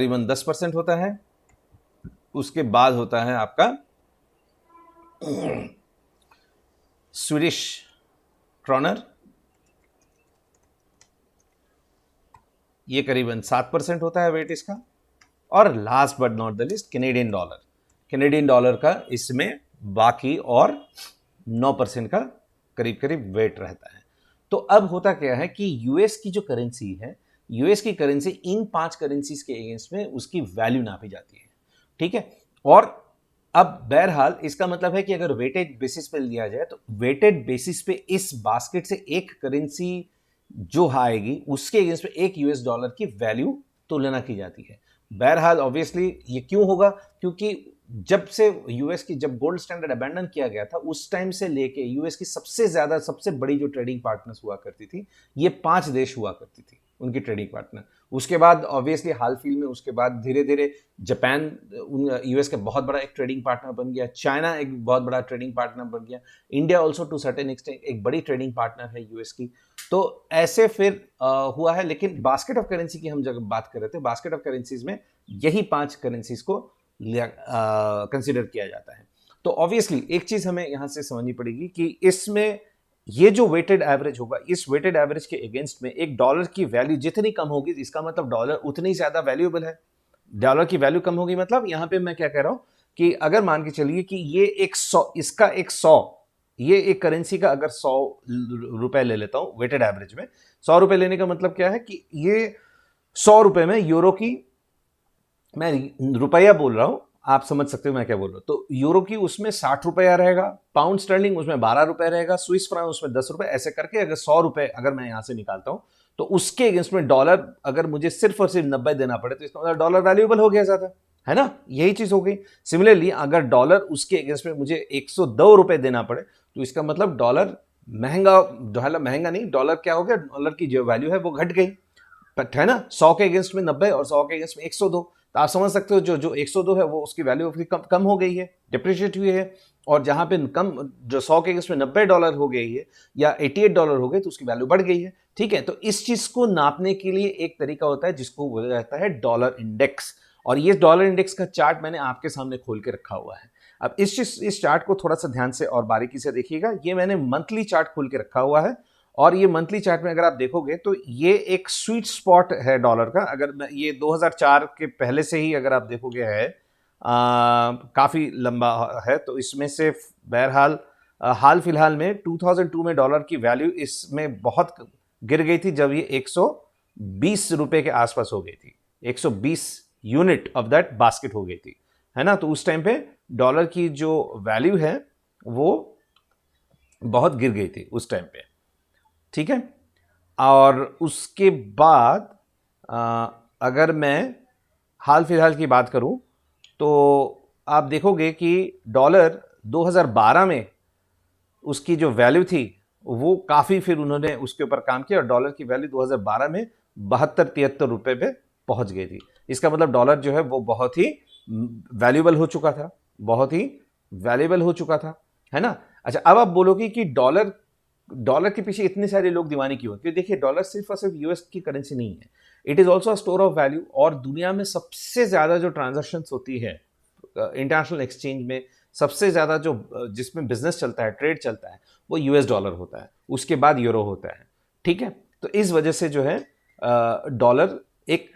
तकरीबन 10% होता है। उसके बाद होता है आपका स्वीडिश क्रॉनर, ये करीबन 7% होता है वेट इसका। और last but not the list Canadian dollar. Canadian dollar का इसमें बाकी और 9% का करीब करीब वेट रहता है। तो अब होता क्या है कि यूएस की जो करेंसी है, यूएस की करेंसी इन 5 करेंसीज के अगेंस्ट में उसकी वैल्यू नापी जाती है, ठीक है। और अब बहरहाल इसका मतलब है कि अगर वेटेड बेसिस पे लिया जाए तो वेटेड बेसिस पे इस बास्केट से एक करेंसी जो आएगी उसके अगेंस्ट में एक यूएस डॉलर की वैल्यू तुलना की जाती है। बहरहाल ऑब्वियसली ये क्यों होगा, क्योंकि जब से यूएस की जब गोल्ड स्टैंडर्ड अबैंडन किया गया था उस टाइम से लेके यूएस की सबसे बड़ी जो ट्रेडिंग पार्टनर्स हुआ करती थी ये 5 देश हुआ करती थी उनकी ट्रेडिंग पार्टनर। उसके बाद ऑब्वियसली हाल फिल में उसके बाद धीरे धीरे जापान यूएस का बहुत बड़ा एक ट्रेडिंग पार्टनर बन गया, चाइना एक बहुत बड़ा ट्रेडिंग पार्टनर बन गया, India also to certain extent एक बड़ी ट्रेडिंग पार्टनर है यूएस की। तो ऐसे फिर हुआ है। लेकिन बास्केट ऑफ करेंसी की हम जब बात कर रहे थे, बास्केट ऑफ करेंसीज में यही 5 करेंसीज को कंसिडर किया जाता है। तो ऑब्वियसली एक चीज हमें यहां से समझनी पड़ेगी कि इसमें ये जो वेटेड एवरेज होगा, इस वेटेड एवरेज के अगेंस्ट में एक डॉलर की वैल्यू जितनी कम होगी इसका मतलब डॉलर उतनी ज्यादा वैल्यूएबल है। डॉलर की वैल्यू कम होगी मतलब यहां पे मैं क्या कह रहा हूं कि अगर मान के चलिए कि ये एक 100 इसका एक 100 ये एक करेंसी का अगर 100 रुपए ले लेता हूं वेटेड एवरेज में, 100 रुपए लेने का मतलब क्या है कि ये 100 रुपए में यूरो की, मैं रुपया बोल रहा हूं, आप समझ सकते हो मैं क्या बोल रहा हूं। तो यूरो की उसमें 60 रुपया रहेगा, पाउंड स्टर्लिंग उसमें 12 रुपए रहेगा, स्विस फ्रांक उसमें 10 रुपए, ऐसे करके अगर 100 रुपए अगर मैं यहां से निकालता हूं तो उसके अगेंस्ट में डॉलर अगर मुझे सिर्फ और सिर्फ 90 देना पड़े तो इसका मतलब डॉलर वैल्यूएबल हो गया ज्यादा, है ना, यही चीज हो गई। सिमिलरली अगर डॉलर उसके अगेंस्ट में मुझे 102 रुपए देना पड़े तो इसका मतलब डॉलर महंगा, डॉलर महंगा नहीं, डॉलर क्या हो गया, डॉलर की जो वैल्यू है वो घट गई, है ना। 100 के अगेंस्ट में 90 और 100 के अगेंस्ट में 102, तो आप समझ सकते हो जो जो 102 है वो उसकी वैल्यू कम हो गई है, डिप्रिशिएट हुई है। और जहां पे कम जो 100 के अगेंस्ट में $90 हो गई है या $88 हो गए तो उसकी वैल्यू बढ़ गई है, ठीक है। तो इस चीज को नापने के लिए एक तरीका होता है जिसको बोला जाता है डॉलर इंडेक्स। और ये डॉलर इंडेक्स का चार्ट मैंने आपके सामने खोल के रखा हुआ है। अब इस चार्ट को थोड़ा सा ध्यान से और बारीकी से देखिएगा। ये मैंने मंथली चार्ट खोल के रखा हुआ है और ये मंथली चार्ट में अगर आप देखोगे तो ये एक स्वीट स्पॉट है डॉलर का। अगर ये 2004 के पहले से ही अगर आप देखोगे है काफी लंबा है, तो इसमें से बहरहाल हाल फिलहाल में 2002 में डॉलर की वैल्यू इसमें बहुत गिर गई थी जब ये 120 रुपए के आसपास हो गई थी, 120 यूनिट ऑफ दैट बास्केट हो गई थी, है ना। तो उस टाइम पे डॉलर की जो वैल्यू है वो बहुत गिर गई थी उस टाइम पे, ठीक है। और उसके बाद अगर मैं हाल फिलहाल की बात करूं तो आप देखोगे कि डॉलर 2012 में उसकी जो वैल्यू थी वो काफ़ी, फिर उन्होंने उसके ऊपर काम किया और डॉलर की वैल्यू 2012 में 72-73 रुपए पे पहुंच गई थी। इसका मतलब डॉलर जो है वो बहुत ही वैल्यूएबल हो चुका था, बहुत ही वैल्यूएबल हो चुका था, है ना। अच्छा, अब आप बोलोगे कि डॉलर डॉलर के पीछे इतने सारे लोग दीवाने क्यों? क्योंकि देखिए डॉलर सिर्फ और सिर्फ यूएस की करेंसी नहीं है, it is also store of value. और दुनिया में सबसे ज्यादा जो ट्रांजैक्शन होती है इंटरनेशनल एक्सचेंज में, सबसे ज्यादा जो जिसमें बिजनेस चलता है, ट्रेड चलता है, वो यूएस डॉलर होता है, उसके बाद यूरो होता है, ठीक है। तो इस वजह से जो है डॉलर एक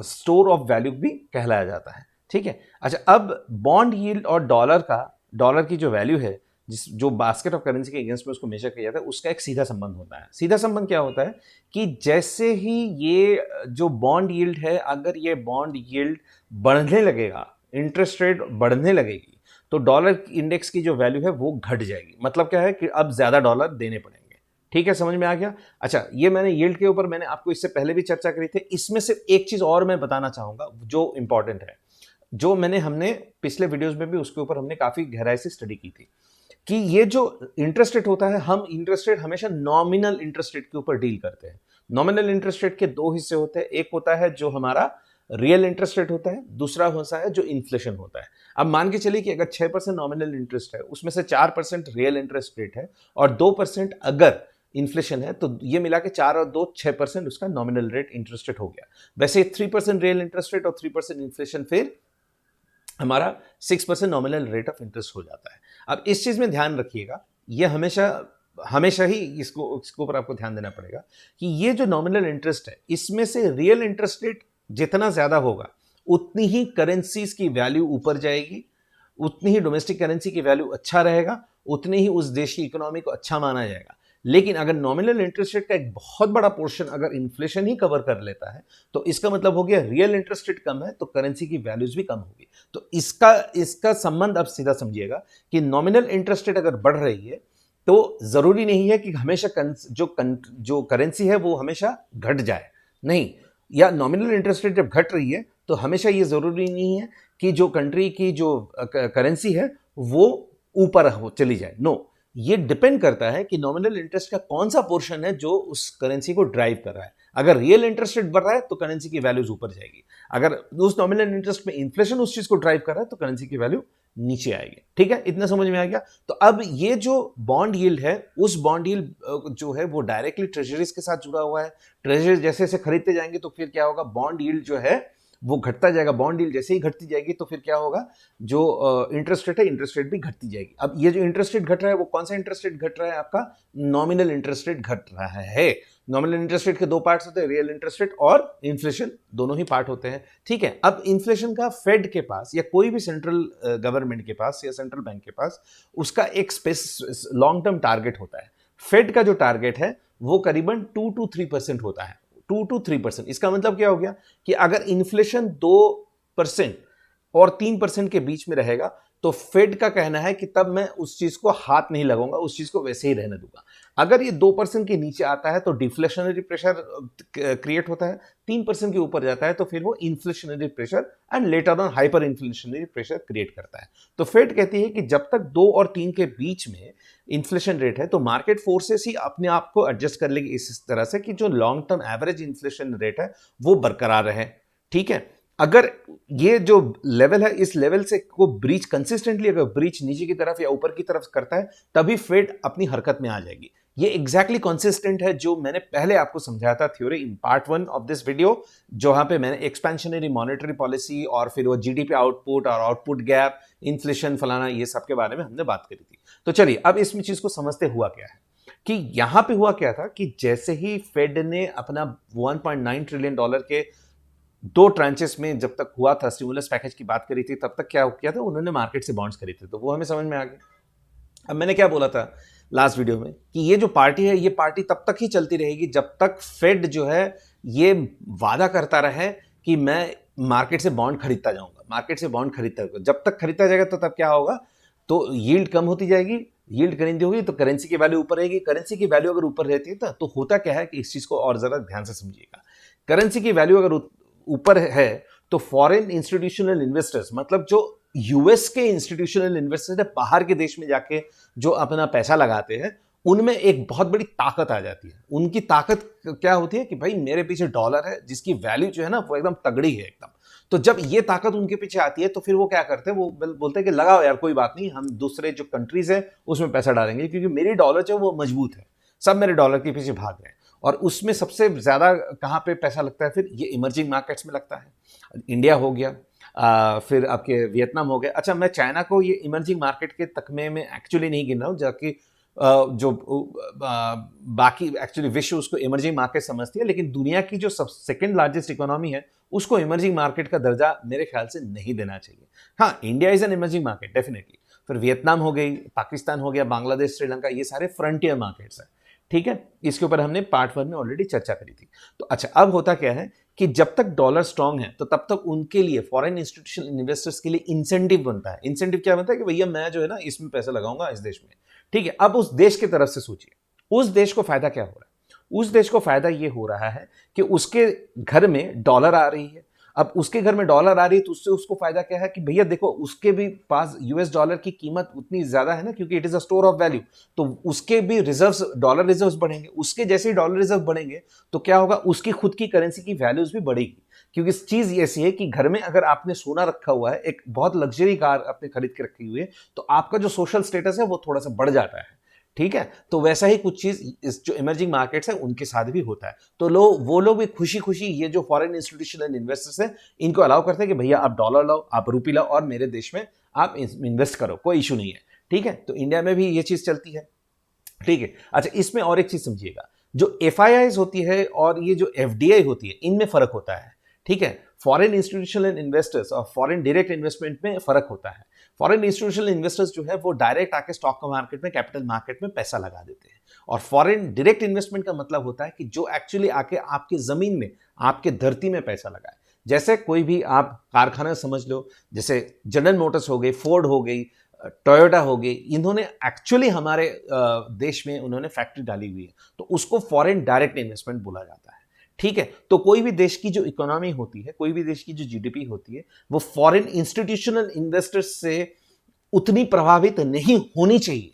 स्टोर ऑफ वैल्यू भी कहलाया जाता है, ठीक है। अच्छा, अब बॉन्ड यील्ड और डॉलर की जो वैल्यू है, जो बास्केट ऑफ करेंसी के अगेंस्ट में उसको मेजर किया जाता है, उसका एक सीधा संबंध होता है। सीधा संबंध क्या होता है कि जैसे ही ये जो बॉन्ड यील्ड है, अगर ये बॉन्ड यील्ड बढ़ने लगेगा, इंटरेस्ट रेट बढ़ने लगेगी, तो डॉलर इंडेक्स की जो वैल्यू है वो घट जाएगी। मतलब क्या है कि अब ज्यादा डॉलर देने पड़ेंगे, ठीक है, समझ में आ गया। अच्छा, ये मैंने यील्ड के ऊपर मैंने आपको इससे पहले भी चर्चा करी थी। इसमें से एक चीज और मैं बताना चाहूंगा जो इंपॉर्टेंट है, जो हमने पिछले वीडियोस में भी उसके ऊपर हमने काफी गहराई से स्टडी की थी, कि ये जो इंटरेस्ट रेट होता है, हम इंटरेस्ट रेट हमेशा नॉमिनल इंटरेस्ट रेट के ऊपर डील करते हैं। नॉमिनल इंटरेस्ट रेट के दो हिस्से होते हैं, एक होता है जो हमारा रियल इंटरेस्ट रेट होता है, दूसरा होता है जो इन्फ्लेशन होता है। अब मान के चलिए कि अगर 6% नॉमिनल इंटरेस्ट है, उसमें से 4% रियल इंटरेस्ट रेट है और 2% अगर इन्फ्लेशन है, तो ये मिला के 4 और 2 6% उसका नॉमिनल रेट इंटरेस्ट रेट हो गया। वैसे 3% रियल इंटरेस्ट रेट और 3% इन्फ्लेशन, फिर हमारा 6% नॉमिनल रेट ऑफ इंटरेस्ट हो जाता है। अब इस चीज में ध्यान रखिएगा, ये हमेशा हमेशा ही इसको ऊपर आपको ध्यान देना पड़ेगा कि ये जो नॉमिनल इंटरेस्ट है, इसमें से रियल इंटरेस्ट रेट जितना ज्यादा होगा उतनी ही करेंसीज की वैल्यू ऊपर जाएगी, उतनी ही डोमेस्टिक करेंसी की वैल्यू अच्छा रहेगा, उतनी ही उस देश की इकोनॉमी को अच्छा माना जाएगा। लेकिन अगर नॉमिनल इंटरेस्ट रेट का एक बहुत बड़ा पोर्शन अगर इन्फ्लेशन ही कवर कर लेता है, तो इसका मतलब हो गया रियल इंटरेस्ट रेट कम है तो करेंसी की वैल्यूज भी कम होगी। तो इसका संबंध अब सीधा समझिएगा कि नॉमिनल इंटरेस्ट रेट अगर बढ़ रही है तो जरूरी नहीं है कि हमेशा जो करेंसी है वो हमेशा घट जाए, नहीं। या नॉमिनल इंटरेस्ट रेट जब घट रही है तो हमेशा ये जरूरी नहीं है कि जो कंट्री की जो करेंसी है वो ऊपर चली जाए, नो। ये डिपेंड करता है कि नॉमिनल इंटरेस्ट का कौन सा पोर्शन है जो उस करेंसी को ड्राइव कर रहा है। अगर रियल इंटरेस्ट रेट बढ़ रहा है तो करेंसी की वैल्यूज ऊपर जाएगी, अगर उस नॉमिनल इंटरेस्ट में इन्फ्लेशन उस चीज को ड्राइव कर रहा है तो करेंसी की वैल्यू नीचे आएगी। ठीक है, इतना समझ में आ गया। तो अब ये जो बॉन्ड यील्ड है, उस बॉन्ड यील्ड जो है वो डायरेक्टली ट्रेजरीज के साथ जुड़ा हुआ है। ट्रेजरीज जैसे जैसे खरीदते जाएंगे तो फिर क्या होगा, बॉन्ड यील्ड जो है वो घटता जाएगा। बॉन्ड यील्ड जैसे ही घटती जाएगी तो फिर क्या होगा, जो इंटरेस्ट रेट है, इंटरेस्ट रेट भी घटती जाएगी। अब ये जो इंटरेस्ट रेट घट रहा है वो कौन सा इंटरेस्ट रेट घट रहा है, आपका नॉमिनल इंटरेस्ट रेट घट रहा है। नॉमिनल इंटरेस्ट रेट के दो पार्ट्स होते हैं, रियल इंटरेस्ट रेट और इन्फ्लेशन, दोनों ही पार्ट होते हैं। ठीक है, अब इन्फ्लेशन का फेड के पास या कोई भी सेंट्रल गवर्नमेंट के पास या सेंट्रल बैंक के पास उसका एक लॉन्ग टर्म टारगेट होता है। फेड का जो टारगेट है वो करीबन 2 to 3% होता है, 2 to 3%। इसका मतलब क्या हो गया कि अगर इन्फ्लेशन 2% और 3% के बीच में रहेगा तो फेड का कहना है कि तब मैं उस चीज को हाथ नहीं लगाऊंगा, उस चीज को वैसे ही रहने दूंगा। अगर ये 2% के नीचे आता है तो डिफ्लेशनरी प्रेशर क्रिएट होता है, 3% के ऊपर जाता है तो फिर वो inflationary pressure and later on hyper inflationary pressure create करता है। तो फेड कहती है कि जब तक 2 और 3 के बीच में इन्फ्लेशन रेट है तो मार्केट फोर्सेस ही अपने आप को एडजस्ट कर लेगी इस तरह से कि जो long term average inflation rate है वो बरकरार रहे। ठीक है, अगर ये जो लेवल है इस लेवल से को ब्रीच कंसिस्टेंटली अगर ब्रीच नीचे की तरफ या ऊपर की तरफ करता है तभी फेड अपनी हरकत में आ जाएगी। ये एग्जैक्टली कंसिस्टेंट है जो मैंने पहले आपको समझाया था theory in part 1 of this video, जहां पे मैंने एक्सपेंशनरी मॉनेटरी पॉलिसी और फिर वो जीडीपी आउटपुट और आउटपुट गैप, इन्फ्लेशन फलाना, ये सब के बारे में हमने बात करी थी। तो चलिए अब इसमें चीज को समझते हुआ क्या है कि यहां पे हुआ क्या था कि जैसे ही फेड ने अपना $1.9 ट्रिलियन के 2 ट्रांचेस में जब तक हुआ था, स्टिमुलस पैकेज की बात करी थी, तब तक क्या किया था, उन्होंने मार्केट से बॉन्ड्स खरीदे, तो वो हमें समझ में आ गया। अब मैंने क्या बोला था लास्ट वीडियो में कि ये जो पार्टी है ये पार्टी तब तक ही चलती रहेगी जब तक फेड जो है ये वादा करता रहे कि मैं मार्केट से बॉन्ड खरीदता जाऊंगा, मार्केट से बॉन्ड खरीदता जाऊंगा। जब तक खरीदता जाएगा तो तब क्या होगा, तो यील्ड कम होती जाएगी, यील्ड करेंसी होगी तो करेंसी की वैल्यू ऊपर रहेगी। करेंसी की वैल्यू अगर ऊपर रहती है तो होता क्या है कि इस चीज को और जरा ध्यान से समझिएगा। करेंसी की वैल्यू अगर ऊपर है तो फॉरेन इंस्टीट्यूशनल इन्वेस्टर्स, मतलब जो यूएस के इंस्टीट्यूशनल इन्वेस्टर्स है, बाहर के देश में जाके जो अपना पैसा लगाते हैं, उनमें एक बहुत बड़ी ताकत आ जाती है। उनकी ताकत क्या होती है कि भाई मेरे पीछे डॉलर है जिसकी वैल्यू जो है ना वो एकदम तगड़ी है एकदम। तो जब ये ताकत उनके पीछे आती है तो फिर वो क्या करते हैं, वो बोलते हैं कि लगाओ यार कोई बात नहीं, हम दूसरे जो कंट्रीज है उसमें पैसा डालेंगे क्योंकि मेरी डॉलर जो है वो मजबूत है, सब मेरे डॉलर के पीछे भाग रहे हैं। और उसमें सबसे ज्यादा कहाँ पे पैसा लगता है, फिर ये इमर्जिंग मार्केट्स में लगता है। इंडिया हो गया, फिर आपके वियतनाम हो गया। अच्छा, मैं चाइना को ये इमर्जिंग मार्केट के तकमे में एक्चुअली नहीं गिन रहा हूँ, जबकि जो बाकी एक्चुअली विश्व उसको इमर्जिंग मार्केट समझती है, लेकिन दुनिया की जो सेकंड लार्जेस्ट इकोनॉमी है उसको इमर्जिंग मार्केट का दर्जा मेरे ख्याल से नहीं देना चाहिए। हाँ, India is an emerging market definitely. फिर वियतनाम हो गई, पाकिस्तान हो गया, बांग्लादेश, श्रीलंका, ये सारे फ्रंटियर मार्केट्स हैं। ठीक है, इसके ऊपर हमने पार्ट 1 में ऑलरेडी चर्चा करी थी। तो अच्छा, अब होता क्या है कि जब तक डॉलर स्ट्रांग है तो तब तक उनके लिए, फॉरेन इंस्टीट्यूशनल इन्वेस्टर्स के लिए इंसेंटिव बनता है। इंसेंटिव क्या बनता है कि भैया मैं जो है ना इसमें पैसा लगाऊंगा इस देश में। ठीक है, अब उस देश की तरफ से सोचिए, उस देश को फायदा क्या हो रहा है। उस देश को फायदा ये हो रहा है कि उसके घर में डॉलर आ रही है। अब उसके घर में डॉलर आ रही है तो उससे उसको फायदा क्या है कि भैया देखो उसके भी पास यूएस डॉलर की कीमत उतनी ज्यादा है ना, क्योंकि it is a store of value, तो उसके भी रिजर्व्स, डॉलर रिजर्व्स बढ़ेंगे। उसके जैसे ही डॉलर रिजर्व बढ़ेंगे तो क्या होगा, उसकी खुद की करेंसी की वैल्यूज भी बढ़ेगी। क्योंकि चीज ऐसी है कि घर में अगर आपने सोना रखा हुआ है, एक बहुत लग्जरी कार आपने खरीद के रखी हुई है, तो आपका जो सोशल स्टेटस है वो थोड़ा सा बढ़ जाता है। ठीक है, तो वैसा ही कुछ चीज इस जो इमर्जिंग मार्केट्स है उनके साथ भी होता है। तो वो लोग भी खुशी खुशी ये जो फॉरेन इंस्टीट्यूशनल इन्वेस्टर्स है इनको अलाउ करते हैं कि भैया आप डॉलर लाओ, आप रुपी लाओ और मेरे देश में आप इन्वेस्ट करो, कोई इशू नहीं है। ठीक है, तो इंडिया में भी ये चीज चलती है। ठीक है, अच्छा इसमें और एक चीज समझिएगा, जो एफ होती है और ये जो एफडीआई होती है इनमें फर्क होता है। ठीक है, फॉरेन इंस्टीट्यूशनल इन्वेस्टर्स और फॉरेन डायरेक्ट इन्वेस्टमेंट में फर्क होता है। फॉरेन इंस्टीट्यूशनल इन्वेस्टर्स जो है वो डायरेक्ट आके स्टॉक मार्केट में, कैपिटल मार्केट में पैसा लगा देते हैं, और फॉरेन डायरेक्ट इन्वेस्टमेंट का मतलब होता है कि जो एक्चुअली आके आपकी जमीन में, आपके धरती में पैसा लगाए। जैसे कोई भी आप कारखाना समझ लो, जैसे जनरल मोटर्स हो गई, फोर्ड हो गई, टोयोटा हो गई, इन्होंने एक्चुअली हमारे देश में उन्होंने फैक्ट्री डाली हुई है, तो उसको फॉरेन डायरेक्ट इन्वेस्टमेंट बोला जाता है। ठीक है, तो कोई भी देश की जो इकोनॉमी होती है, कोई भी देश की जो जीडीपी होती है, वो फॉरेन इंस्टीट्यूशनल इन्वेस्टर्स से उतनी प्रभावित नहीं होनी चाहिए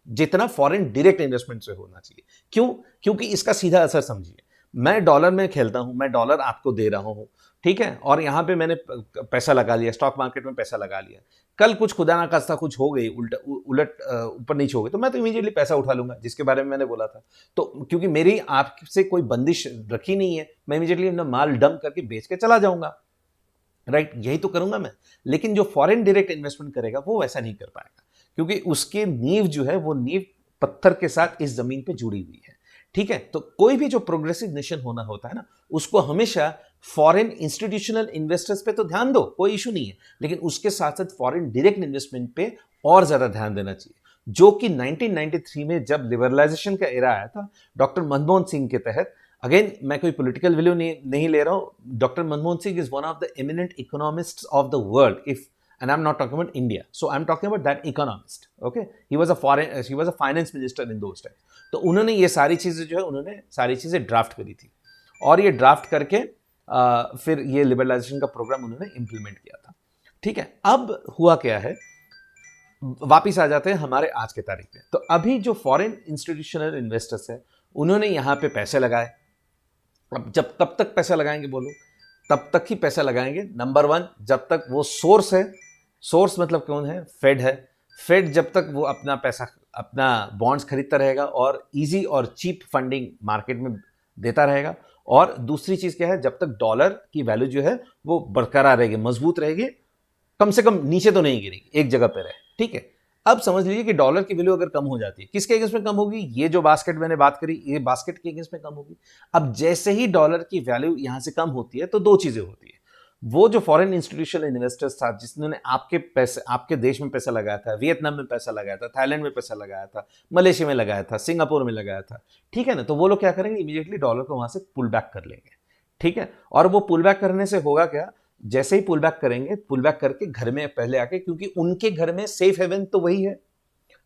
जितना फॉरेन डायरेक्ट इन्वेस्टमेंट से होना चाहिए। क्यों? क्योंकि इसका सीधा असर समझिए, मैं डॉलर में खेलता हूं, मैं डॉलर आपको दे रहा हूं, ठीक है, और यहां पे मैंने पैसा लगा लिया, स्टॉक मार्केट में पैसा लगा लिया, कल कुछ खुदा ना खास्ता कुछ हो गई, उलट ऊपर नीचे हो गई, तो मैं तो इमीडिएटली पैसा उठा लूंगा, जिसके बारे में मैंने बोला था। तो क्योंकि मेरी आपसे कोई बंदिश रखी नहीं है, मैं इमीडिएटली अपना माल डंप करके बेच के चला जाऊंगा, राइट, यही तो करूंगा मैं। लेकिन जो फॉरेन डायरेक्ट इन्वेस्टमेंट करेगा वो वैसा नहीं कर पाएगा, क्योंकि उसके नींव जो है वो नींव पत्थर के साथ इस जमीन पे जुड़ी हुई है। ठीक है, तो कोई भी जो प्रोग्रेसिव नेशन होना होता है ना, उसको हमेशा फॉरेन इंस्टीट्यूशनल इन्वेस्टर्स पे तो ध्यान दो, कोई इशू नहीं है, लेकिन उसके साथ साथ फॉरेन डायरेक्ट इन्वेस्टमेंट पे और ज्यादा ध्यान देना चाहिए, जो कि 1993 में जब लिबरलाइजेशन का एरा आया था डॉक्टर मनमोहन सिंह के तहत। अगेन मैं कोई पॉलिटिकल वैल्यू नहीं ले रहा हूं, doctor Manmohan Singh is one of the eminent economists of the world, if and I'm not talking about India, so I'm talking about that economist. Okay, he was a finance minister in those times. तो उन्होंने ये सारी चीजें जो है उन्होंने सारी चीजें ड्राफ्ट करी थी, और ये ड्राफ्ट करके फिर ये लिबरलाइजेशन का प्रोग्राम उन्होंने इंप्लीमेंट किया था। ठीक है, अब हुआ क्या है, वापिस आ जाते हैं हमारे आज के तारीख पे। तो अभी जो फॉरेन इंस्टीट्यूशनल इन्वेस्टर्स है उन्होंने यहाँ पे पैसे लगाए। अब जब कब तक पैसा लगाएंगे बोलो, तब तक ही पैसा लगाएंगे, नंबर वन, जब तक वो सोर्स है, सोर्स मतलब कौन है, फेड है, फेड जब तक वो अपना पैसा, अपना बॉन्ड्स खरीदता रहेगा और इजी और चीप फंडिंग मार्केट में देता रहेगा। और दूसरी चीज क्या है, जब तक डॉलर की वैल्यू जो है वो बरकरार रहेगी, मजबूत रहेगी, कम से कम नीचे तो नहीं गिरेगी, एक जगह पे रहे। ठीक है, अब समझ लीजिए कि डॉलर की वैल्यू अगर कम हो जाती है, किसके अगेंस्ट में कम होगी, ये जो बास्केट मैंने बात करी, ये बास्केट के अगेंस्ट में कम होगी। अब जैसे ही डॉलर की वैल्यू यहां से कम होती है तो दो चीजें होती है, वो जो फॉरेन इंस्टीट्यूशनल इन्वेस्टर्स था जिन्होंने आपके पैसे, आपके देश में पैसा लगाया था, वियतनाम में पैसा लगाया था, थाईलैंड में पैसा लगाया था, मलेशिया में लगाया था, सिंगापुर में लगाया था, ठीक है ना, तो वो लोग क्या करेंगे, इमीडिएटली डॉलर को वहां से पुल बैक कर लेंगे। ठीक है, और वो पुल बैक करने से होगा क्या, जैसे ही पुल बैक करेंगे, पुल बैक करके घर में पहले आके, क्योंकि उनके घर में सेफ हेवन तो वही है,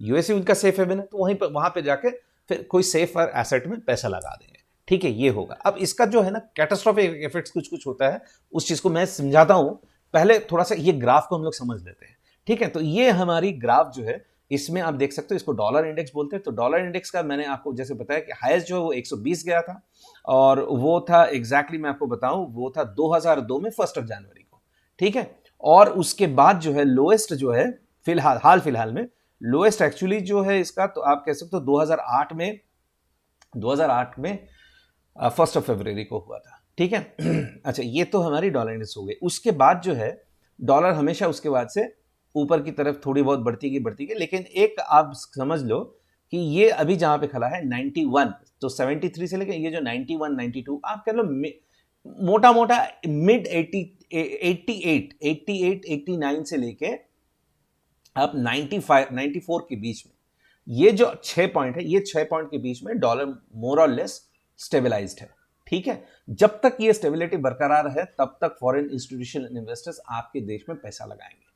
यूएसए उनका सेफ हेवन है, तो वहीं पर वहां पे जाके फिर कोई सेफ और एसेट में पैसा लगा देंगे। ठीक है, ये होगा। अब इसका जो है ना कैटास्ट्रोफिक इफेक्ट्स कुछ कुछ होता है, उस चीज को मैं समझाता हूं, पहले थोड़ा सा ये ग्राफ को हम लोग समझ लेते हैं। ठीक है, तो ये हमारी ग्राफ जो है, इसमें आप देख सकते हो, इसको डॉलर इंडेक्स बोलते हैं। तो डॉलर इंडेक्स का मैंने आपको जैसे बताया कि हाईएस्ट जो है वो 120 गया था, और वो था एग्जैक्टली मैं आपको बताऊं, वो था 2002 में 1 जनवरी को। ठीक है, और उसके बाद जो है लोएस्ट जो है फिलहाल, हाल फिलहाल में लोएस्ट एक्चुअली जो है इसका, तो आप कह सकते हो 2008 में 1 फरवरी को हुआ था। ठीक है अच्छा, ये तो हमारी डॉलर इंडेक्स हो गई। उसके बाद जो है डॉलर हमेशा उसके बाद से ऊपर की तरफ थोड़ी बहुत बढ़ती गई, लेकिन एक आप समझ लो कि ये अभी जहां पे खड़ा है 91, तो 73 से लेकर ये जो 91 92 आप कह लो मोटा मोटा मिड 88 89 से लेके अब 95 94 के बीच में, ये जो 6 पॉइंट है, ये 6 पॉइंट के बीच में डॉलर मोर और लेस स्टेबलाइज्ड है। ठीक है, जब तक ये स्टेबिलिटी बरकरार है तब तक फॉरेन इंस्टीट्यूशनल इन्वेस्टर्स आपके देश में पैसा लगाएंगे,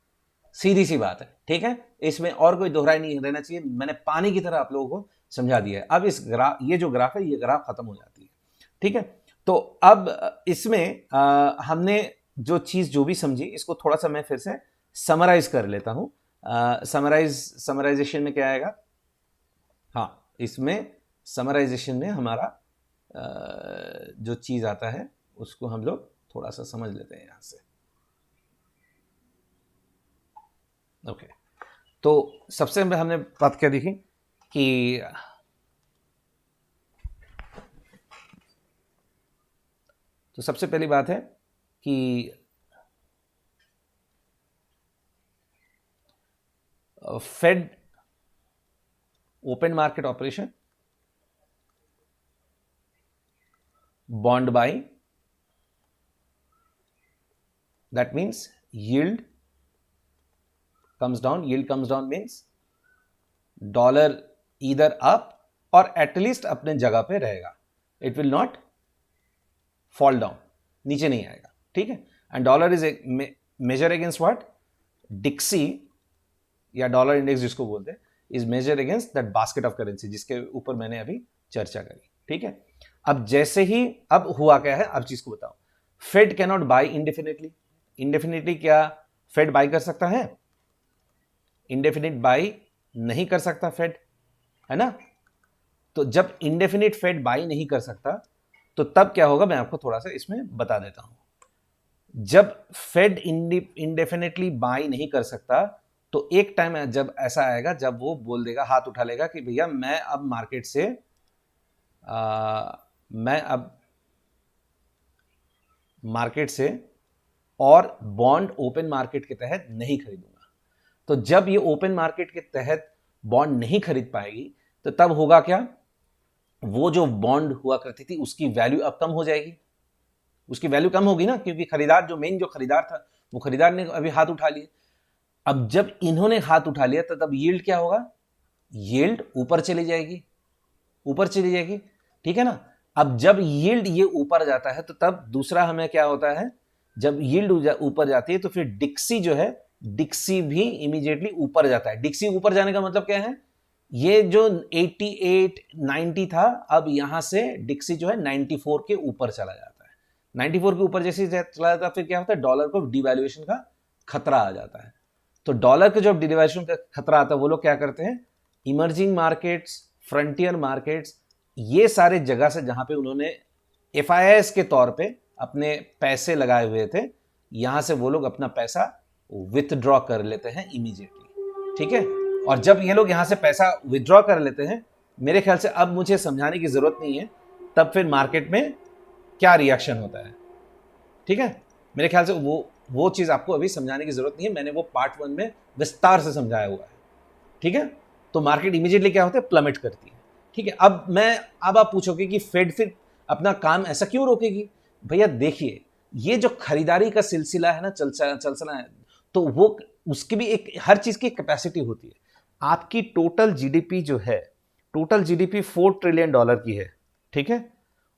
सीधी सी बात है। ठीक है, इसमें और कोई दोहराई नहीं रहना चाहिए, मैंने पानी की तरह आप लोगों को समझा दिया है। अब इस ग्राफ, ये जो ग्राफ है, ये ग्राफ खत्म हो जाती है। ठीक है, तो अब इसमें हमने जो चीज जो भी समझी, इसको थोड़ा सा मैं फिर से समराइज कर लेता हूं। समराइजेशन में क्या आएगा, हाँ, इसमें समराइजेशन में हमारा जो चीज आता है उसको हम लोग थोड़ा सा समझ लेते हैं यहां से। ओके, तो सबसे हमने बात क्या देखी कि तो सबसे पहली बात है कि Fed open market operation, bond buying, that means yield comes down. Yield comes down means dollar either up or at least अपने जगह पे रहेगा, it will not fall down, नीचे नहीं आएगा, ठीक है। And dollar is major against what, डिक्सी या डॉलर इंडेक्स जिसको बोलते हैं, is major against that basket of currency जिसके ऊपर मैंने अभी चर्चा करी, ठीक है। अब जैसे ही अब हुआ क्या है, अब चीज को बताओ, Fed cannot buy indefinitely. Indefinitely क्या फेड बाय कर सकता है? इंडेफिनिट बाय नहीं कर सकता फेड, है ना। तो जब इंडेफिनिट फेड बाय नहीं कर सकता तो तब क्या होगा, मैं आपको थोड़ा सा इसमें बता देता हूं। जब फेड इंडेफिनिटली बाय नहीं कर सकता तो एक टाइम जब ऐसा आएगा जब वो बोल देगा, हाथ उठा लेगा कि भैया मैं अब मार्केट से मैं अब मार्केट से और बॉन्ड ओपन मार्केट के तहत नहीं खरीदूंगा। तो जब ये ओपन मार्केट के तहत बॉन्ड नहीं खरीद पाएगी तो तब होगा क्या, वो जो बॉन्ड हुआ करती थी उसकी वैल्यू अब कम हो जाएगी, उसकी वैल्यू कम होगी ना, क्योंकि खरीदार जो मेन जो खरीदार था वो खरीदार ने अभी हाथ उठा लिए। अब जब इन्होंने हाथ उठा लिया तो तब यील्ड क्या होगा, यील्ड ऊपर चली जाएगी, ऊपर चली जाएगी, ठीक है ना। अब जब यील्ड ये ऊपर जाता है तो तब दूसरा हमें क्या होता है, जब यील्ड ऊपर जाती है तो फिर डिक्सी जो है, डिक्सी भी इमीडिएटली ऊपर जाता है। डिक्सी ऊपर जाने का मतलब क्या है, ये जो 88 90 था अब यहां से डिक्सी जो है 94 के ऊपर चला जाता है। 94 के ऊपर जैसे चला जाता है फिर क्या होता है, डॉलर को डिवैल्यूएशन का खतरा आ जाता है। तो डॉलर के जब डिवैल्यूएशन का खतरा आता है वो लोग क्या करते हैं, इमर्जिंग मार्केट्स, फ्रंटियर मार्केट्स, ये सारे जगह से जहां पे उन्होंने FIIs के तौर पे अपने पैसे लगाए हुए थे, यहां से वो लोग अपना पैसा विथड्रॉ कर लेते हैं इमीडिएटली, ठीक है। और जब ये लोग यहां से पैसा विथड्रॉ कर लेते हैं, मेरे ख्याल से अब मुझे समझाने की जरूरत नहीं है तब फिर मार्केट में क्या रिएक्शन होता है, ठीक है। मेरे ख्याल से वो चीज आपको अभी समझाने की जरूरत नहीं है, मैंने वो पार्ट 1 में विस्तार से समझाया हुआ है, ठीक है। तो मार्केट इमीडिएटली क्या होता है, प्लमेट करती है, ठीक है। अब आप पूछोगे कि फेड फिर अपना काम ऐसा क्यों रोकेगी। भैया देखिए, ये जो खरीदारी का सिलसिला है ना, चलना है, तो वो उसकी भी एक हर चीज की कैपेसिटी होती है। आपकी टोटल जीडीपी जो है, टोटल जीडीपी $4 ट्रिलियन की है, ठीक है।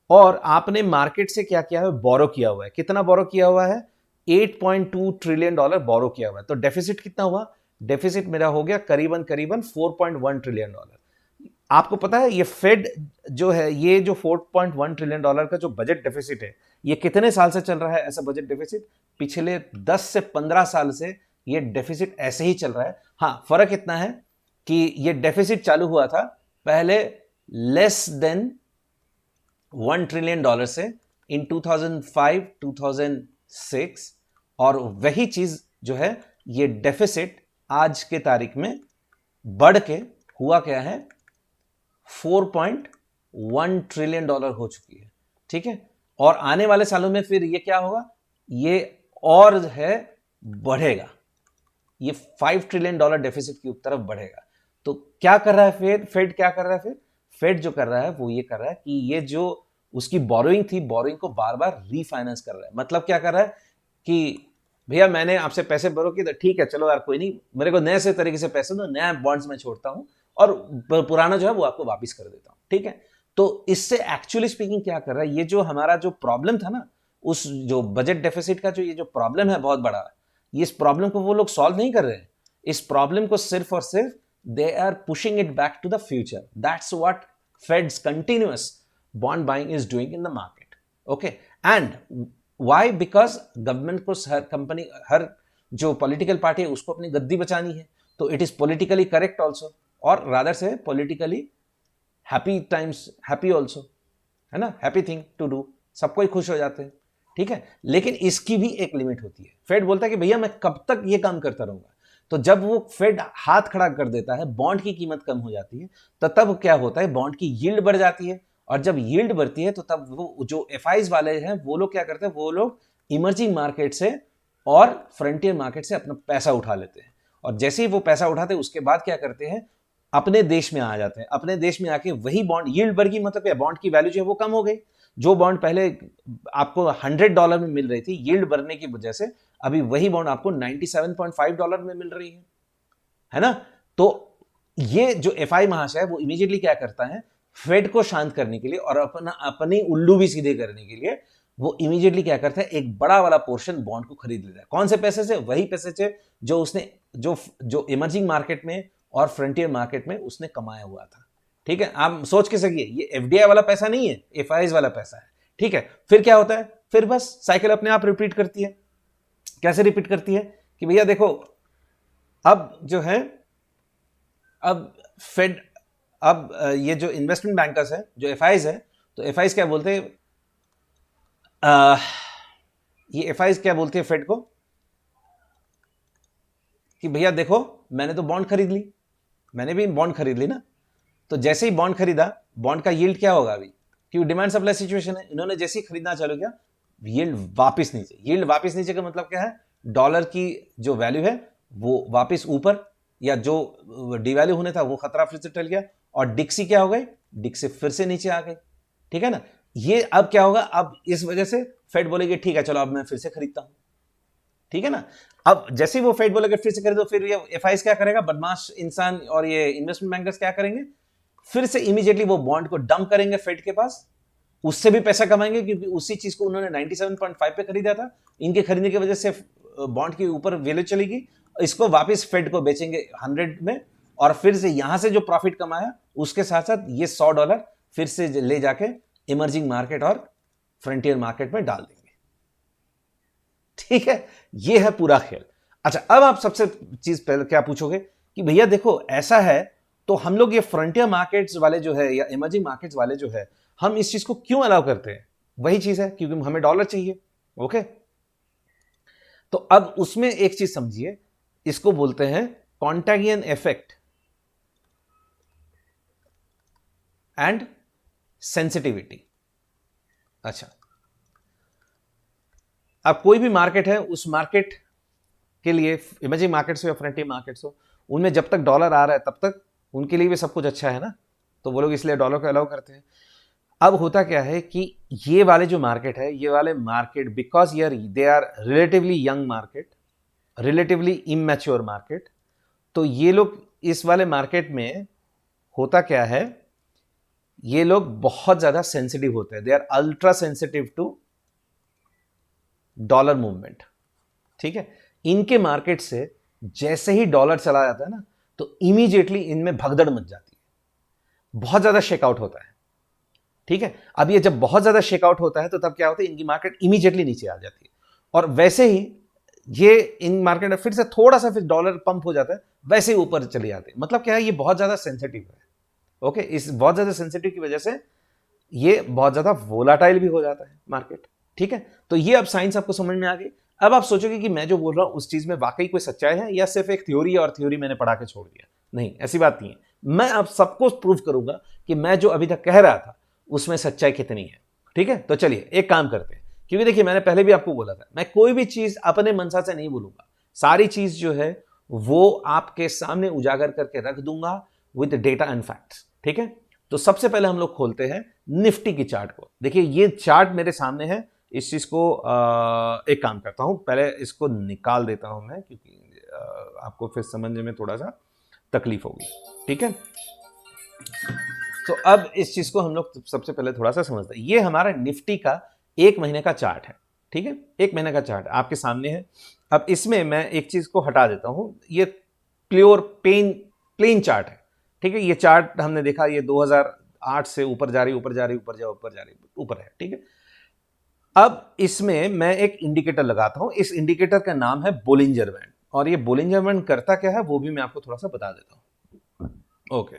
और आपने मार्केट से क्या किया है, बोरो किया हुआ है। कितना बोरो किया हुआ है, $8.2 ट्रिलियन बोरो किया हुआ है। तो डेफिसिट कितना हुआ, डेफिसिट मेरा हो गया करीबन 4.1 ट्रिलियन। आपको पता है ये फेड जो है, ये जो 4.1 ट्रिलियन का जो बजट डेफिसिट है, ये कितने साल से चल रहा है ऐसा बजट डेफिसिट, पिछले 10 से 15 साल से ये डेफिसिट ऐसे ही चल रहा है। हाँ, फर्क इतना है कि ये डेफिसिट चालू हुआ था पहले लेस देन $1 ट्रिलियन से इन 2005-2006, और वही चीज जो है ये डेफिसिट आज के तारीख में बढ़ के हुआ क्या है, $4.1 ट्रिलियन हो चुकी है, ठीक है। और आने वाले सालों में फिर ये क्या होगा, ये और है बढ़ेगा, ये $5 ट्रिलियन डेफिसिट की तरफ बढ़ेगा। तो क्या कर रहा है फेड क्या कर रहा है, फिर फेड जो कर रहा है वो ये कर रहा है कि ये जो उसकी बोरोइंग थी, बोरोइंग को बार बार रीफाइनेंस कर रहा है। मतलब क्या कर रहा है कि भैया मैंने आपसे पैसे बोरो किए, तो ठीक है चलो यार कोई नहीं, मेरे को नए से तरीके से पैसे दो, नया बॉन्ड्स में छोड़ता हूं और पुराना जो है वो आपको वापस कर देता हूं, ठीक है। तो इससे एक्चुअली स्पीकिंग क्या कर रहा है, ये जो हमारा जो प्रॉब्लम था ना, उस जो बजट डेफिसिट का जो ये जो प्रॉब्लम है बहुत बड़ा, इस प्रॉब्लम को वो लोग सॉल्व नहीं कर रहे हैं। इस प्रॉब्लम को सिर्फ और सिर्फ they are pushing it back to the future. That's what Fed's continuous bond buying is doing in the market, okay. And why, because government को, हर कंपनी, हर जो पॉलिटिकल पार्टी है उसको अपनी गद्दी बचानी है, तो it is politically correct also, और रादर से politically happy times, happy also, है ना, हैप्पी थिंग टू डू, सबको ही खुश हो जाते हैं, ठीक है। लेकिन इसकी भी एक लिमिट होती है। फेड बोलता है कि भैया मैं कब तक ये काम करता रहूंगा, तो जब वो फेड हाथ खड़ा कर देता है, बॉन्ड की कीमत कम हो जाती है, तो तब क्या होता है, बॉन्ड की यील्ड बढ़ जाती है, और जब यील्ड बढ़ती है तो तब वो जो एफआईज वाले हैं वो लोग क्या करते हैं, वो लोग इमर्जिंग मार्केट से और फ्रंटियर मार्केट से अपना पैसा उठा लेते हैं, और जैसे ही वो पैसा उठाते हैं उसके बाद क्या करते हैं, अपने देश में आ जाते हैं, अपने देश में आके वही बॉन्ड यील्ड बढ़ गई, मतलब क्या, बॉन्ड की वैल्यू जो है वो कम हो गई। जो बॉन्ड पहले आपको $100 में मिल रही थी, यील्ड बढ़ने की वजह से अभी वही बॉन्ड आपको $97.5 में मिल रही है ना। तो ये जो एफआई महाशय है वो इमीडिएटली क्या करता है, फेड को शांत करने के लिए और अपनी उल्लू भी सीधे करने के लिए वो इमीडिएटली क्या करता है, एक बड़ा वाला पोर्शन बॉन्ड को खरीद लेता है। कौन से पैसे से, वही पैसे से जो उसने जो इमर्जिंग मार्केट में और फ्रंटियर मार्केट में उसने कमाया हुआ था। ठीक है, आप सोच के सकिए, ये एफडीआई वाला पैसा नहीं है, एफआईज वाला पैसा है। ठीक है, फिर क्या होता है, फिर बस साइकिल अपने आप रिपीट करती है। कैसे रिपीट करती है कि भैया देखो, अब जो है, अब फेड, अब ये जो इन्वेस्टमेंट बैंकर्स है, जो एफआईज है, तो एफआईज क्या बोलते हैं, ये एफआईज क्या बोलते हैं फेड को कि भैया देखो, मैंने तो बॉन्ड खरीद ली, मैंने भी बॉन्ड खरीद ली ना, तो जैसे ही बॉन्ड खरीदा, बॉन्ड का यील्ड क्या होगा अभी, क्योंकि डिमांड सप्लाई सिचुएशन है, इन्होंने जैसे ही खरीदना चालू किया, यील्ड वापस नीचे। यील्ड वापस नीचे का मतलब क्या है, डॉलर की जो वैल्यू है वो वापस ऊपर, या जो डिवैल्यू होने था वो खतरा फिर से टल गया, और डिक्सी क्या हो गई, डिक्सी फिर से नीचे आ गई। ठीक है ना, ये अब क्या होगा, अब इस वजह से फेड बोलेगी ठीक है चलो अब मैं फिर से खरीदता हूं। ठीक है ना, अब जैसे ही वो फेड बोलेगा फिर से खरीदो, फिर ये एफआईज क्या करेगा, बदमाश इंसान और ये इन्वेस्टमेंट बैंकर्स क्या करेंगे, फिर से इमीडिएटली वो बॉन्ड को डंप करेंगे फेड के पास, उससे भी पैसा कमाएंगे, क्योंकि उसी चीज को उन्होंने 97.5 पे खरीदा था, इनके खरीदने की वजह से बॉन्ड के ऊपर वैल्यू चलेगी, इसको वापस फेड को बेचेंगे 100 में, और फिर से यहां से जो प्रॉफिट कमाया उसके साथ साथ ये $100 फिर से ले जाके इमर्जिंग मार्केट और फ्रंटियर मार्केट में डाल देंगे। ठीक है, ये है पूरा खेल। अच्छा, अब आप सबसे चीज पहले क्या पूछोगे कि भैया देखो ऐसा है, तो हम लोग ये फ्रंटियर मार्केट्स वाले जो है या इमर्जिंग मार्केट्स वाले जो है, हम इस चीज को क्यों अलाउ करते हैं, वही चीज है क्योंकि हमें डॉलर चाहिए। ओके, तो अब उसमें एक चीज समझिए, इसको बोलते हैं कॉन्टैगियन इफेक्ट एंड सेंसिटिविटी। अच्छा, अब कोई भी मार्केट है, उस मार्केट के लिए, इमर्जिंग मार्केट्स हो या फ्रंटियर मार्केट्स हो, उनमें जब तक डॉलर आ रहा है तब तक उनके लिए भी सब कुछ अच्छा है ना, तो वो लोग इसलिए डॉलर को अलाउ करते हैं। अब होता क्या है कि ये वाले जो मार्केट है, ये वाले मार्केट, बिकॉज यार they are relatively young market, relatively immature market, तो ये लोग इस वाले मार्केट में होता क्या है, ये लोग बहुत ज्यादा सेंसिटिव होते हैं, they are ultra sensitive to dollar movement. ठीक है, इनके मार्केट से जैसे ही डॉलर चला जाता है ना, तो इमीडिएटली इनमें भगदड़ मच जाती है, बहुत ज्यादा शेकआउट होता है। ठीक है, अब ये जब बहुत ज्यादा शेकआउट होता है तो तब क्या होता है, इनकी मार्केट इमीडिएटली नीचे आ जाती है, और वैसे ही ये इन मार्केट में फिर से थोड़ा सा फिर डॉलर पंप हो जाता है, वैसे ही ऊपर चले जाते हैं। मतलब क्या है, ये बहुत ज्यादा सेंसिटिव है। ओके, इस बहुत ज्यादा सेंसिटिव की वजह से ये बहुत ज्यादा वोलाटाइल भी हो जाता है मार्केट। ठीक है, तो ये अब साइंस आपको समझ में आ गई। अब आप सोचोगे कि मैं जो बोल रहा हूं उस चीज में वाकई कोई सच्चाई है या सिर्फ एक थ्योरी है और थ्योरी मैंने पढ़ा के छोड़ दिया। नहीं, ऐसी बात नहीं है। मैं अब सबको प्रूव करूंगा कि मैं जो अभी तक कह रहा था उसमें सच्चाई कितनी है। ठीक है, तो चलिए एक काम करते हैं, क्योंकि देखिए मैंने पहले भी आपको बोला था, मैं कोई भी चीज अपने मनसा से नहीं बोलूंगा, सारी चीज जो है वो आपके सामने उजागर करके रख दूंगा विद डेटा एंड फैक्ट्स। ठीक है, तो सबसे पहले हम लोग खोलते हैं निफ्टी की चार्ट को। देखिए ये चार्ट मेरे सामने है, इस चीज को एक काम करता हूं, पहले इसको निकाल देता हूं मैं, क्योंकि आपको फिर समझने में थोड़ा सा तकलीफ होगी। ठीक है, तो अब इस चीज को हम लोग सबसे पहले थोड़ा सा समझते हैं। ये हमारा निफ्टी का 1 महीने का चार्ट है। ठीक है, 1 महीने का चार्ट आपके सामने है। अब इसमें मैं एक चीज को हटा देता हूं, ये प्योर प्लेन चार्ट है। ठीक है, ये चार्ट हमने देखा, ये 2008 से ऊपर जा रही, ऊपर जा रही, ऊपर जा रही, ऊपर है। ठीक है, अब इसमें मैं एक इंडिकेटर लगाता हूं, इस इंडिकेटर का नाम है बोलिंजर बैंड, और ये बोलिंजर बैंड करता क्या है वो भी मैं आपको थोड़ा सा बता देता हूं। ओके,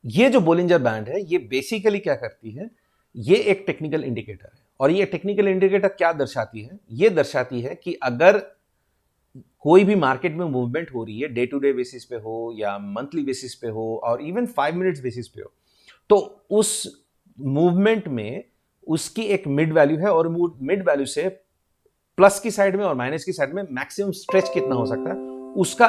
ये जो बोलिंजर बैंड है ये बेसिकली क्या करती है, ये एक टेक्निकल इंडिकेटर है, और ये टेक्निकल इंडिकेटर क्या दर्शाती है, ये दर्शाती है कि अगर कोई भी मार्केट में मूवमेंट हो रही है, डे टू डे बेसिस पे हो या मंथली बेसिस पे हो और इवन 5 मिनट्स बेसिस पे हो, तो उस मूवमेंट में उसकी एक मिड वैल्यू है और मिड वैल्यू से प्लस की साइड में और माइनस की साइड में मैक्सिमम स्ट्रेच कितना हो सकता है, उसका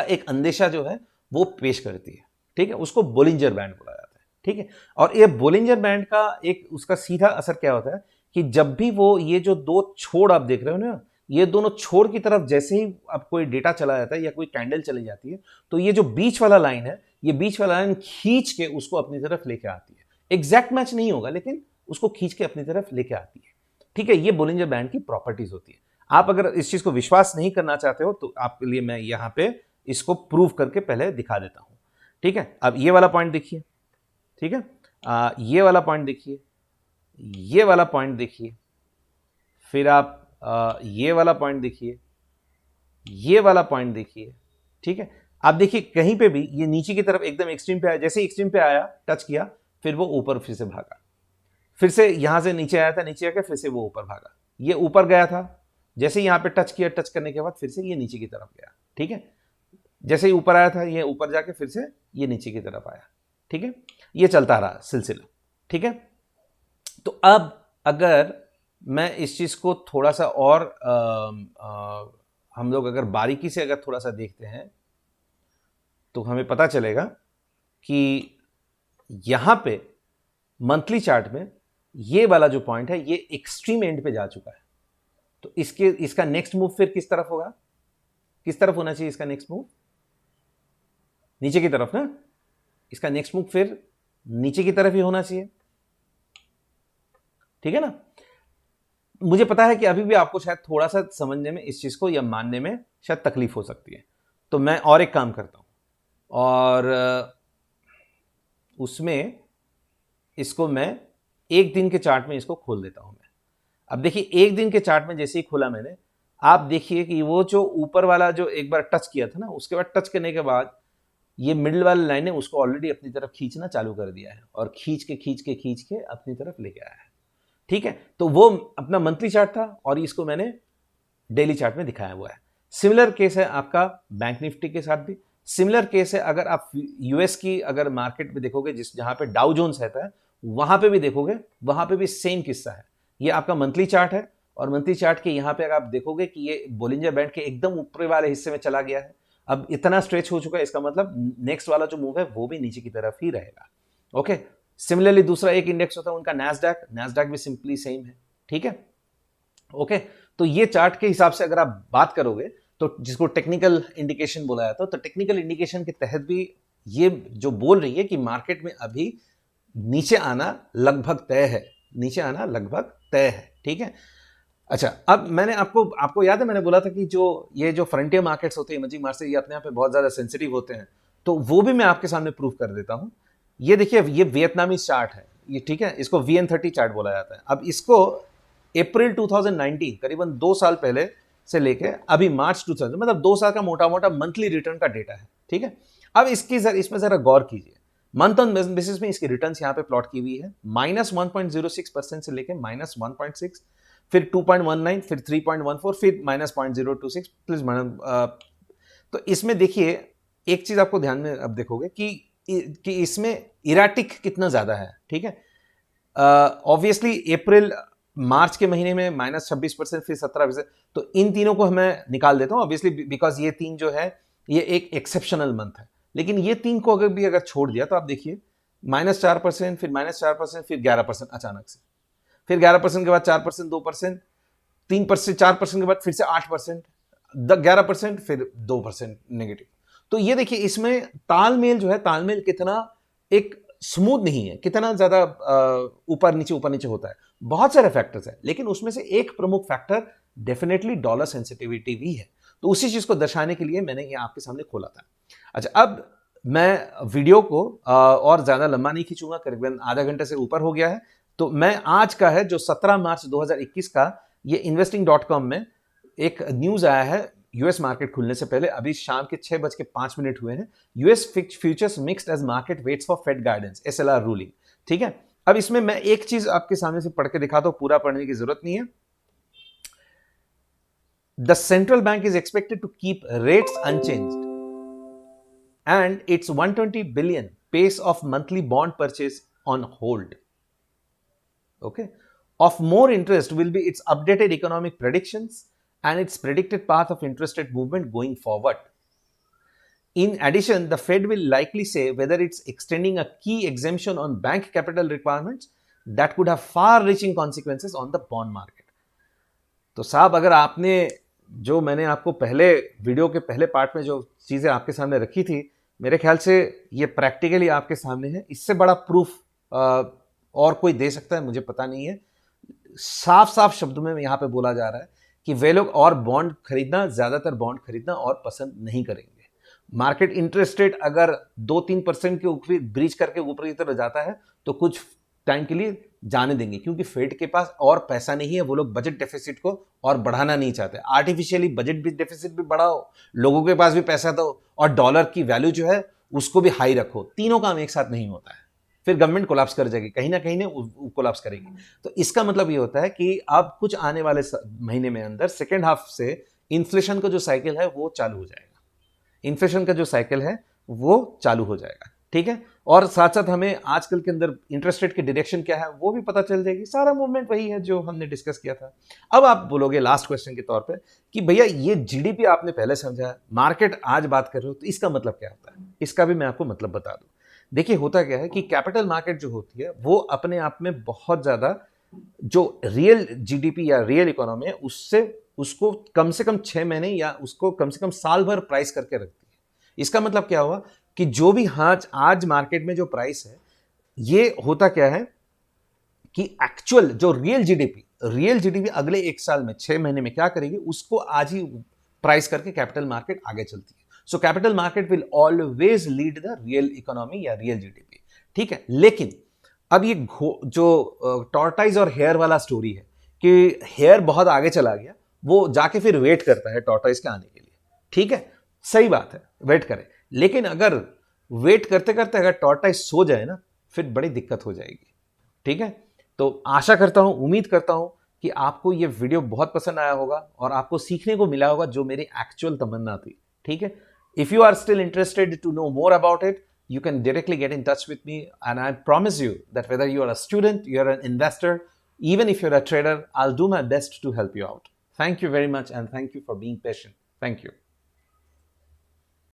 एक अंदेशा जो है वो पेश करती है। ठीक है, उसको बोलिंजर बैंड बोला जाता है। ठीक है, और ये बोलिंजर बैंड का एक उसका सीधा असर क्या होता है कि जब भी वो ये जो दो छोड़ आप देख रहे हो ना, ये दोनों छोड़ की तरफ जैसे ही अब कोई डेटा चला जाता है या कोई कैंडल चली जाती है, तो ये जो बीच वाला लाइन है, ये बीच वाला लाइन खींच के उसको अपनी तरफ लेके आती है। एग्जैक्ट मैच नहीं होगा लेकिन उसको खींच के अपनी तरफ लेके आती है। ठीक है, ये बोलिंजर बैंड की प्रॉपर्टीज होती है। आप अगर इस चीज को विश्वास नहीं करना चाहते हो तो आपके लिए मैं यहां पे इसको प्रूव करके पहले दिखा देता हूं। ठीक है, अब ये वाला पॉइंट देखिए। ठीक है, ये वाला पॉइंट देखिए, ये वाला पॉइंट देखिए, फिर आप ये वाला पॉइंट देखिए, ये वाला पॉइंट देखिए। ठीक है, आप देखिए कहीं पे भी ये नीचे की तरफ एकदम एक्सट्रीम पे आया, जैसे एक्सट्रीम पे आया टच किया, फिर वो ऊपर फिर से भागा, फिर से यहां से नीचे आया था, नीचे आकर फिर से वो ऊपर भागा, ये ऊपर गया था, जैसे यहां पे टच किया, टच करने के बाद फिर से ये नीचे की तरफ गया। ठीक है, जैसे ही ऊपर आया था ये ऊपर जाके फिर से ये नीचे की तरफ आया। ठीक है, ये चलता रहा सिलसिला। ठीक है, तो अब अगर मैं इस चीज को थोड़ा सा और हम लोग अगर बारीकी से अगर थोड़ा सा देखते हैं तो हमें पता चलेगा कि यहां पे मंथली चार्ट में ये वाला जो पॉइंट है ये एक्सट्रीम एंड पे जा चुका है। तो इसका नेक्स्ट मूव फिर किस तरफ होगा, किस तरफ होना चाहिए इसका नेक्स्ट मूव? नीचे की तरफ ना। इसका नेक्स्ट मूव फिर नीचे की तरफ ही होना चाहिए। ठीक है ना। मुझे पता है कि अभी भी आपको शायद थोड़ा सा समझने में इस चीज को या मानने में शायद तकलीफ हो सकती है, तो मैं और एक काम करता हूं और उसमें इसको मैं एक दिन के चार्ट में इसको खोल देता हूं मैं। अब देखिए एक दिन के चार्ट में जैसे ही खोला मैंने, आप देखिए कि वो जो ऊपर वाला जो एक बार टच किया था ना, उसके बाद टच करने के बाद ये मिडिल वाली लाइन है उसको ऑलरेडी अपनी तरफ खींचना चालू कर दिया है और खींच के अपनी तरफ लेके आया है। ठीक है, तो वो अपना मंथली चार्ट था और इसको मैंने डेली चार्ट में दिखाया हुआ है। सिमिलर केस है आपका बैंक निफ्टी के साथ भी। सिमिलर केस है अगर आप यूएस की अगर मार्केट में देखोगे, जिस जहां पे डाउ जोन्स रहता है वहां पे भी देखोगे, वहां पे भी सेम किस्सा है। ये आपका मंथली चार्ट है और मंथली चार्ट के यहां पे अगर आप देखोगे कि ये बोलिंजर बैंड के एकदम ऊपर वाले हिस्से में चला गया है। अब इतना स्ट्रेच हो चुका है, इसका मतलब नेक्स्ट वाला जो मूव है वो भी नीचे की तरफ ही रहेगा। ओके, सिमिलरली दूसरा एक इंडेक्स होता है उनका नैस्डैक, नैस्डैक भी सिंपली सेम है। ठीक है, ओके, तो ये चार्ट के हिसाब से अगर आप बात करोगे तो जिसको टेक्निकल इंडिकेशन बोला जाता है, तो टेक्निकल इंडिकेशन के तहत भी ये जो बोल रही है कि मार्केट में अभी नीचे आना लगभग तय है, नीचे आना लगभग तय है। ठीक है, अच्छा, अब मैंने आपको याद है मैंने बोला था कि ये जो फ्रंटियर मार्केट्स होते हैं, इमर्जिंग मार्केट्स, ये अपने आप में बहुत ज्यादा सेंसिटिव होते हैं, तो वो भी मैं आपके सामने प्रूव कर देता हूं। ये देखिए ये वियतनामी चार्ट है ये। ठीक है, इसको VN30 चार्ट बोला जाता है। अब इसको अप्रैल 2019 करीबन 2 साल पहले से लेके अभी मार्च 2000, मतलब 2 साल का मोटा मोटा मंथली रिटर्न का डेटा है। ठीक है, अब इसमें जरा गौर कीजिए। मंथ ऑन बेसिस में इसकी रिटर्न यहां पे प्लॉट की हुई है। -1.06% से लेके -1.6, फिर 2.19, फिर 3.14, फिर -0.026 प्लस तो इसमें देखिए एक चीज आपको ध्यान में अब देखोगे कि इसमें इराटिक कितना ज्यादा है। ठीक है, ऑब्वियसली अप्रैल मार्च के महीने में -26%, फिर 17%, तो इन तीनों को मैं निकाल देता हूं ऑब्वियसली, बिकॉज ये तीन जो है ये एक एक्सेप्शनल मंथ है। लेकिन ये तीन को अगर छोड़ दिया तो आप देखिए -4%, फिर -4%, फिर 11% अचानक से, फिर 11% के बाद 4%, 2%, 3%, 4% के बाद फिर से 8%, 11%, फिर 2% नेगेटिव। तो ये देखिए इसमें तालमेल जो है, तालमेल कितना एक स्मूथ नहीं है, कितना ज्यादा ऊपर नीचे होता है। बहुत सारे फैक्टर्स है लेकिन उसमें से एक प्रमुख फैक्टर डेफिनेटली डॉलर सेंसिटिविटी भी है। तो उसी चीज को दर्शाने के लिए मैंने ये आपके सामने खोला था। अच्छा, अब मैं वीडियो को और ज्यादा लंबा नहीं खींचूंगा, करीबन आधा घंटे से ऊपर हो गया है। तो मैं आज का है जो 17 मार्च 2021 का, ये investing.com में एक न्यूज आया है यूएस मार्केट खुलने से पहले, अभी शाम के 6:05 हुए हैं। US futures mixed as market waits for Fed guidance, SLR ruling. ठीक है, अब इसमें मैं एक चीज आपके सामने से पढ़ के दिखाता हूं, पूरा पढ़ने की जरूरत नहीं है। The central bank is expected to keep rates unchanged, and its 120 billion pace of monthly bond purchase on hold. Okay. Of more interest will be its updated economic predictions and its predicted path of interest rate movement going forward. In addition, the Fed will likely say whether it's extending a key exemption on bank capital requirements that could have far-reaching consequences on the bond market. तो साहब, अगर आपने जो मैंने आपको पहले video के पहले पार्ट में जो चीज़ें आपके सामने रखी थी, मेरे ख्याल से ये प्रैक्टिकली आपके सामने है. इससे बड़ा प्रूफ और कोई दे सकता है मुझे पता नहीं है. साफ साफ शब्दों में यहाँ पे बोला जा रहा है कि वे लोग और बॉन्ड खरीदना, ज़्यादातर बॉन्ड खरीदना और पसंद नहीं करेंगे. मार्केट इंटरेस्ट रेट अगर 2-3% के ऊपर ब्रीच करके ऊपर की तरफ जाता है तो कुछ टाइम के लिए जाने देंगे, क्योंकि फेड के पास और पैसा नहीं है. वो लोग बजट डेफिसिट को और बढ़ाना नहीं चाहते. आर्टिफिशियली बजट भी डेफिसिट भी बढ़ाओ, लोगों के पास भी पैसा दो, और डॉलर की वैल्यू जो है उसको भी हाई रखो. तीनों काम एक साथ नहीं होता है. फिर गवर्नमेंट कोलैप्स कर जाएगी, कहीं ना कहीं कोलैप्स करेगी. तो इसका मतलब ये होता है कि अब कुछ आने वाले महीने में अंदर सेकेंड हाफ से इन्फ्लेशन का जो साइकिल है वो चालू हो जाएगा. इन्फ्लेशन का जो साइकिल है वो चालू हो जाएगा. ठीक है. और साथ साथ हमें आजकल के अंदर इंटरेस्ट रेट की डायरेक्शन क्या है वो भी पता चल जाएगी. सारा मूवमेंट वही है जो हमने डिस्कस किया था. अब आप बोलोगे लास्ट क्वेश्चन के तौर पे कि भैया ये जीडीपी आपने पहले समझा, मार्केट आज बात कर रहे हो, तो इसका मतलब क्या होता है? इसका भी मैं आपको मतलब बता दूं. देखिए, होता क्या है कि कैपिटल मार्केट जो होती है वो अपने आप में बहुत ज्यादा जो रियल जीडीपी या रियल इकोनॉमी है उससे उसको कम से कम 6 महीने या उसको कम से कम साल भर प्राइस करके रखती है. इसका मतलब क्या हुआ कि जो भी आज मार्केट में जो प्राइस है, ये होता क्या है कि एक्चुअल जो रियल जीडीपी अगले 1 साल में 6 महीने में क्या करेगी उसको आज ही प्राइस करके कैपिटल मार्केट आगे चलती है. So capital market will always lead the real economy या रियल जीडीपी. ठीक है. लेकिन अब ये जो टॉर्टाइज और हेयर वाला स्टोरी है कि हेयर बहुत आगे चला गया, वो जाके फिर वेट करता है टॉर्टाइज के आने के लिए. ठीक है, सही बात है, वेट करे. लेकिन अगर वेट करते करते अगर टॉर्टाइज सो जाए ना, फिर बड़ी दिक्कत हो जाएगी. ठीक है. तो आशा करता हूं, उम्मीद करता हूं कि आपको ये वीडियो बहुत पसंद आया होगा और आपको सीखने को मिला होगा जो मेरी एक्चुअल तमन्ना थी. ठीक है. If you are still interested to know more about it, you can directly get in touch with me, and I promise you that whether you are a student, you're an investor, even if you're a trader, I'll do my best to help you out. Thank you very much, and thank you for being patient. Thank you.